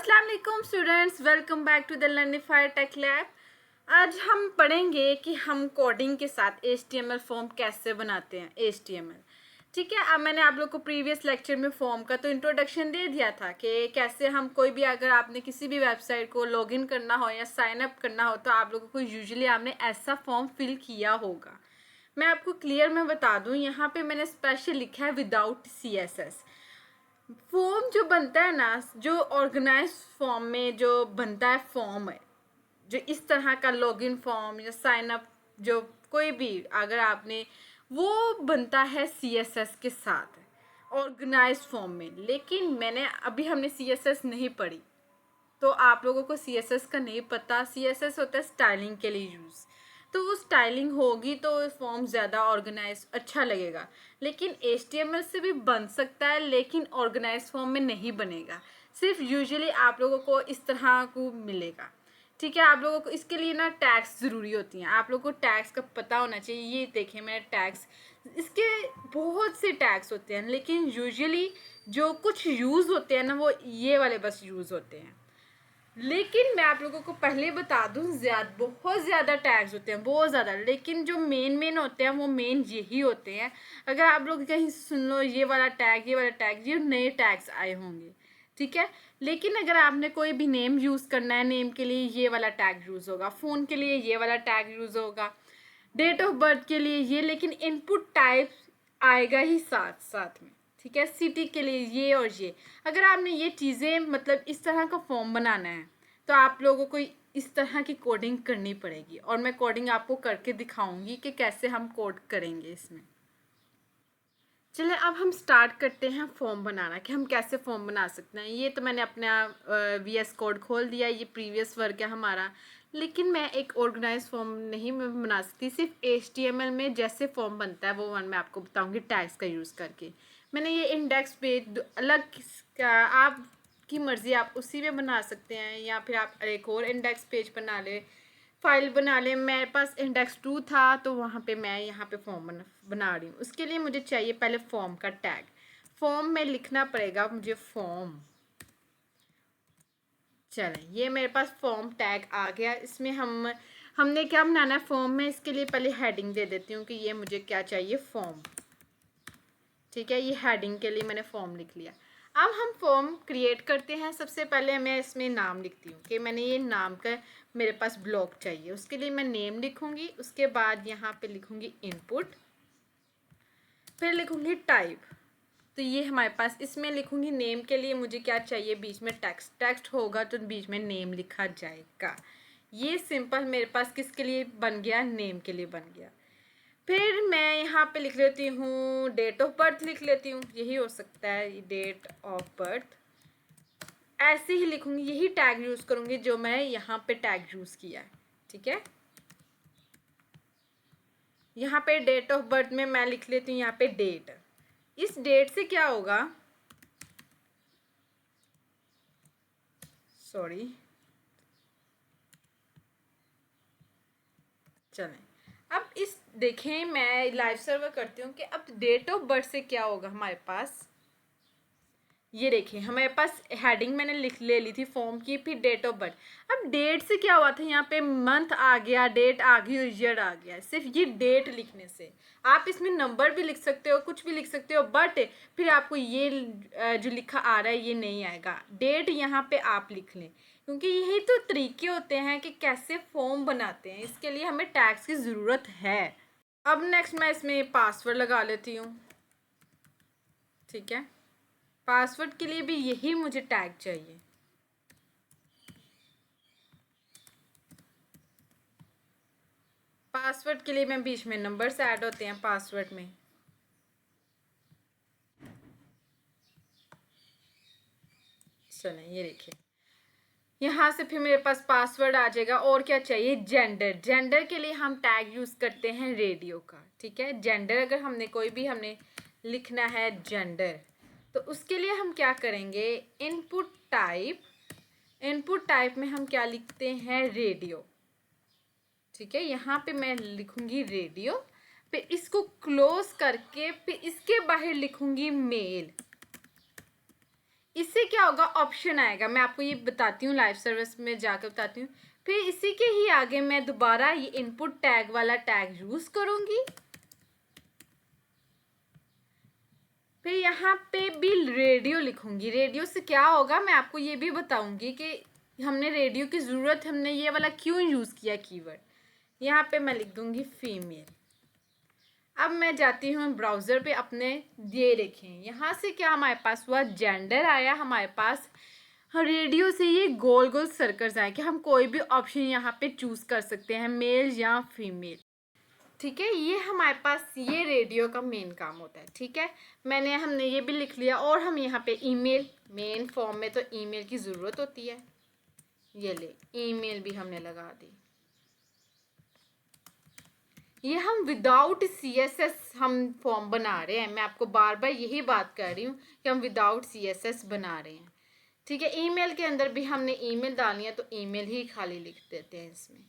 अस्सलाम वालेकुम students, welcome back to the Learnify tech lab. आज हम पढ़ेंगे कि हम कोडिंग के साथ HTML फॉर्म कैसे बनाते हैं। HTML ठीक है। अब मैंने आप लोग को प्रीवियस लेक्चर में फॉर्म का तो इंट्रोडक्शन दे दिया था कि कैसे हम कोई भी, अगर आपने किसी भी वेबसाइट को लॉगिन करना हो या साइन अप करना हो तो आप लोगों को यूजुअली आपने ऐसा फॉर्म फिल किया होगा। मैं आपको क्लियर में बता दूं, यहाँ पे मैंने स्पेशल लिखा है विदाउट CSS। फॉर्म जो बनता है ना, जो ऑर्गेनाइज फॉर्म में जो बनता है फॉर्म है, जो इस तरह का लॉगिन फॉर्म या साइन अप, जो कोई भी अगर आपने, वो बनता है CSS के साथ ऑर्गेनाइज फॉर्म में। लेकिन हमने CSS नहीं पढ़ी, तो आप लोगों को CSS का नहीं पता। CSS होता है स्टाइलिंग के लिए यूज़, तो वो स्टाइलिंग होगी तो फॉर्म ज़्यादा ऑर्गेनाइज अच्छा लगेगा। लेकिन HTML से भी बन सकता है, लेकिन ऑर्गेनाइज फॉर्म में नहीं बनेगा। सिर्फ यूजुअली आप लोगों को इस तरह को मिलेगा। ठीक है, आप लोगों को इसके लिए ना टैग्स ज़रूरी होती हैं। आप लोगों को टैग्स का पता होना चाहिए। ये देखें, मैंने टैग्स, इसके बहुत से टैग्स होते हैं, लेकिन यूजुअली जो कुछ यूज़ होते हैं ना, वो ये वाले बस यूज़ होते हैं। लेकिन मैं आप लोगों को पहले बता दूं, बहुत ज़्यादा टैग्स होते हैं, बहुत ज़्यादा। लेकिन जो मेन होते हैं वो मेन यही होते हैं। अगर आप लोग कहीं सुन लो ये वाला टैग, ये वाला टैग, ये नए टैग्स आए होंगे, ठीक है। लेकिन अगर आपने कोई भी नेम यूज़ करना है, नेम के लिए ये वाला टैग यूज़ होगा, फ़ोन के लिए ये वाला टैग यूज़ होगा, डेट ऑफ बर्थ के लिए ये, लेकिन इनपुट टाइप आएगा ही साथ साथ में। ठीक है, सिटी के लिए ये और ये। अगर आपने ये चीज़ें, मतलब इस तरह का फॉर्म बनाना है, तो आप लोगों को इस तरह की कोडिंग करनी पड़ेगी, और मैं कोडिंग आपको करके दिखाऊंगी कि कैसे हम कोड करेंगे इसमें। चलिए अब हम स्टार्ट करते हैं फॉर्म बनाना, कि हम कैसे फॉर्म बना सकते हैं। ये तो मैंने अपना VS कोड खोल दिया, ये प्रीवियस वर्क है हमारा। लेकिन मैं एक ऑर्गेनाइज फॉर्म नहीं मैं बना सकती, सिर्फ HTML में जैसे फॉर्म बनता है वो मैं आपको बताऊंगी टैग्स का यूज़ करके। मैंने ये इंडेक्स पेज अलग का, आपकी मर्ज़ी, आप उसी में बना सकते हैं, या फिर आप एक और इंडेक्स पेज बना ले, फाइल बना लें। मेरे पास index2 था, तो वहाँ पे मैं यहाँ पे फॉर्म बना रही हूँ। उसके लिए मुझे चाहिए पहले फॉर्म का टैग। फॉर्म में लिखना पड़ेगा मुझे फॉर्म। चलें, ये मेरे पास फॉर्म टैग आ गया। इसमें हमने क्या बनाना है फॉर्म में, इसके लिए पहले हेडिंग दे देती हूँ कि ये मुझे क्या चाहिए, फॉर्म। ठीक है, ये हेडिंग के लिए मैंने फॉर्म लिख लिया। अब हम फॉर्म क्रिएट करते हैं। सबसे पहले मैं इसमें नाम लिखती हूँ कि मैंने ये नाम का मेरे पास ब्लॉक चाहिए। उसके लिए मैं नेम लिखूँगी, उसके बाद यहाँ पे लिखूँगी इनपुट, फिर लिखूँगी टाइप। तो ये हमारे पास, इसमें लिखूँगी नेम के लिए मुझे क्या चाहिए, बीच में टेक्स्ट होगा तो बीच में नेम लिखा जाएगा। ये सिंपल मेरे पास किसके लिए बन गया, नेम के लिए बन गया। फिर मैं यहाँ पे लिख लेती हूँ डेट ऑफ बर्थ, लिख लेती हूँ, यही हो सकता है, डेट ऑफ बर्थ। ऐसे ही लिखूँगी, यही टैग यूज़ करूँगी जो मैं यहाँ पे टैग यूज़ किया है। ठीक है, यहाँ पे डेट ऑफ बर्थ में मैं लिख लेती हूँ यहाँ पे डेट। इस डेट से क्या होगा, सॉरी, चलें, अब इस देखें, मैं लाइव सर्वर करती हूँ कि अब डेट ऑफ बर्थ से क्या होगा हमारे पास। ये देखिए, हमारे पास हेडिंग मैंने ले ली थी फॉर्म की, फिर डेट ऑफ बर्थ। अब डेट से क्या हुआ था, यहाँ पे मंथ आ गया, डेट आ गई और ईयर आ गया। सिर्फ ये डेट लिखने से, आप इसमें नंबर भी लिख सकते हो, कुछ भी लिख सकते हो, बट फिर आपको ये जो लिखा आ रहा है ये नहीं आएगा। डेट यहाँ पे आप लिख लें, क्योंकि यही तो तरीके होते हैं कि कैसे फॉर्म बनाते हैं। इसके लिए हमें टैग्स की ज़रूरत है। अब नेक्स्ट मैं इसमें पासवर्ड लगा लेती हूँ। ठीक है, पासवर्ड के लिए भी यही मुझे टैग चाहिए। पासवर्ड के लिए मैं बीच में नंबर्स ऐड होते हैं पासवर्ड में। चलें, ये देखिए, यहाँ से फिर मेरे पास पासवर्ड आ जाएगा। और क्या चाहिए, जेंडर। जेंडर के लिए हम टैग यूज़ करते हैं रेडियो का। ठीक है, जेंडर अगर हमने लिखना है जेंडर, तो उसके लिए हम क्या करेंगे, इनपुट टाइप में हम क्या लिखते हैं, रेडियो। ठीक है, यहाँ पे मैं लिखूंगी रेडियो, फिर इसको क्लोज करके फिर इसके बाहर लिखूंगी मेल। इससे क्या होगा, ऑप्शन आएगा, मैं आपको ये बताती हूँ, लाइव सर्विस में जाकर बताती हूँ। फिर इसी के ही आगे मैं दोबारा ये इनपुट टैग वाला टैग यूज करूंगी। फिर यहाँ पे भी रेडियो लिखूंगी। रेडियो से क्या होगा मैं आपको ये भी बताऊंगी कि हमने रेडियो की ज़रूरत, हमने ये वाला क्यों यूज़ किया कीवर्ड। यहाँ पे मैं लिख दूंगी फीमेल। अब मैं जाती हूँ ब्राउज़र पे अपने, ये देखें यहाँ से क्या हमारे पास हुआ, जेंडर आया हमारे पास। रेडियो से ये गोल गोल सर्कल्स आए कि हम कोई भी ऑप्शन यहाँ पे चूज़ कर सकते हैं, मेल या फीमेल। ठीक है, ये हमारे पास ये रेडियो का मेन काम होता है। ठीक है, हमने ये भी लिख लिया। और हम यहाँ पे ईमेल, मेन फॉर्म में तो ईमेल की ज़रूरत होती है, ये ले ईमेल भी हमने लगा दी। ये हम विदाउट CSS हम फॉर्म बना रहे हैं, मैं आपको बार बार यही बात कर रही हूँ कि हम विदाउट CSS बना रहे हैं। ठीक है, ईमेल के अंदर भी हमने ईमेल डालनी है तो ईमेल ही खाली लिख देते हैं इसमें।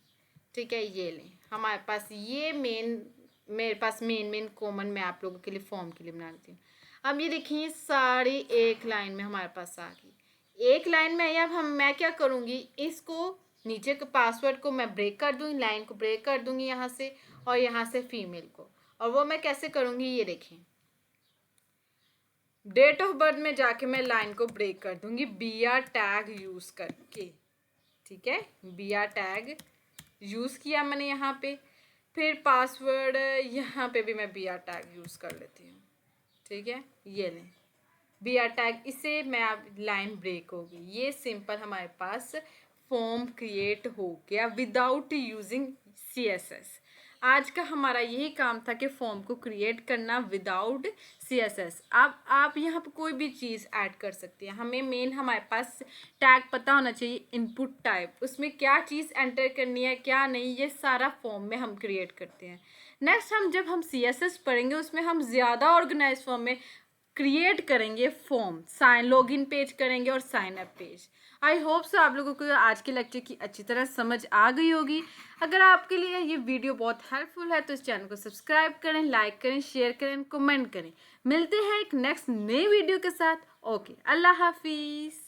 ठीक है, ये लें हमारे पास ये मेरे पास मेन कॉमन मैं आप लोगों के लिए फॉर्म के लिए बना लेती हूँ। अब ये देखिए सारी एक लाइन में हमारे पास आ गई। एक लाइन में अब मैं क्या करूँगी, इसको नीचे के पासवर्ड को मैं ब्रेक कर दूँगी, लाइन को ब्रेक कर दूँगी यहाँ से, और यहाँ से फीमेल को। और वो मैं कैसे करूँगी, ये देखें, डेट ऑफ बर्थ में जाके मैं लाइन को ब्रेक कर दूँगी BR टैग यूज़ करके। ठीक है, BR टैग यूज़ किया मैंने यहाँ पे। फिर पासवर्ड यहाँ पे भी मैं BR टैग यूज़ कर लेती हूँ। ठीक है, ये लें BR टैग, इससे मैं अब लाइन ब्रेक होगी। ये सिंपल हमारे पास फॉर्म क्रिएट हो गया विदाउट यूजिंग CSS। आज का हमारा यही काम था कि फॉर्म को क्रिएट करना विदाउट CSS। अब आप यहाँ पर कोई भी चीज़ ऐड कर सकते हैं। हमें मेन हमारे पास टैग पता होना चाहिए, इनपुट टाइप, उसमें क्या चीज़ एंटर करनी है क्या नहीं, ये सारा फॉर्म में हम क्रिएट करते हैं। नेक्स्ट जब हम CSS पढ़ेंगे उसमें हम ज़्यादा ऑर्गेनाइज फॉर्म में क्रिएट करेंगे फॉर्म, साइन लॉगिन पेज करेंगे और sign up page. I hope so आप लोगों को आज के लेक्चर की अच्छी तरह समझ आ गई होगी। अगर आपके लिए ये वीडियो बहुत हेल्पफुल है तो इस चैनल को सब्सक्राइब करें, लाइक करें, शेयर करें, कमेंट करें। मिलते हैं एक नेक्स्ट नई वीडियो के साथ। ओके, अल्लाह हाफिज़।